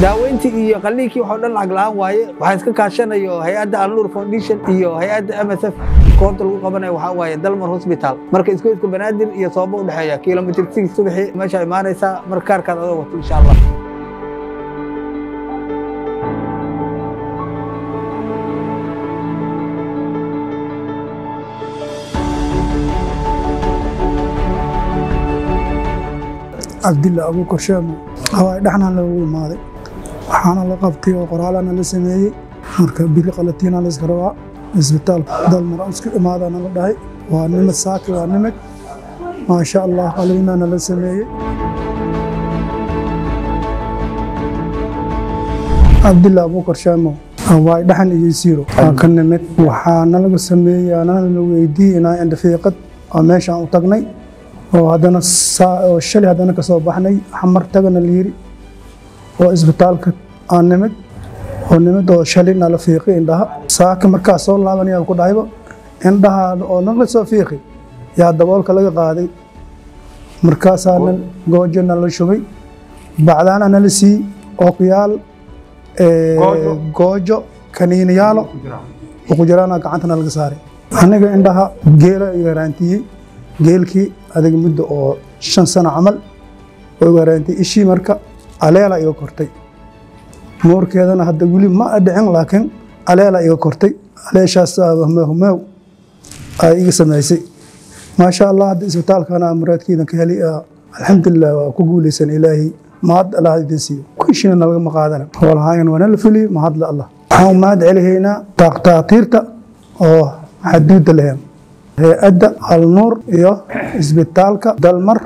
daaweyntii iyo qalliinkii waxa dhan lacag la'aan waaye waxa iska kaashanayo hay'adda Al-Nur Foundation iyo hay'adda MSF koonta lagu qabanayo waxa waaye Dalmar Hospital marka isku banaadir iyo sabab u dhaxeeya kiiloomitir 6 subaxii meesha imaanaysa marka kaarkaad adoo wato insha Allah Abdullah Abu Kosham هواي دحنا لو ماضي وحنا لقبتي وقرالنا لسميه مركب بيري قلتينا لسكروا اسبيتال دلمر اسك ماذا انا لدهي وانما ساكي وانمك ما شاء الله علينا انا لسميه Abdullah Abu Kosham هواي دحنا يسيرو كنمت وحنا لسميه انا لو ويدي انا عند فيقد ماشي او تغني وهذا الشلي هذا كسب بحني حمر تجنا ليري وإسبتالك أنمت ونمت وشلي نال فيقي عندها ساك مركز الله بني أبو دايبا عندها ونقل سفيقي يا دبول كلا قاعد مركز أنا جوجن نال شوي بعدين أنا لسي أقيال جوجو كنين يالو وكجرانا كعنتنا الجساري أنا عندها جيرة يرانتي geelkii adag muddo oo 5 sano amal oo wareentay ishii marka aleela iyo kortay moorkeedana hadda wali ma dhicin laakiin aleela iyo kortay aleeshaas mahmeew ay iga sameysay ma sha Allah hadda isbitaalkana amraadkiidan ka helay alxamdulillah waa ku guuleysan ilaahi ma had Allah idinsiyo kushina naga maqaadana walahayn wana la fili ma hadla Allah waxaan ma dacalihayna taqtaatiirta oo xaduud lahayn هيئة Al-Nur iyo isbitaalka Dalmar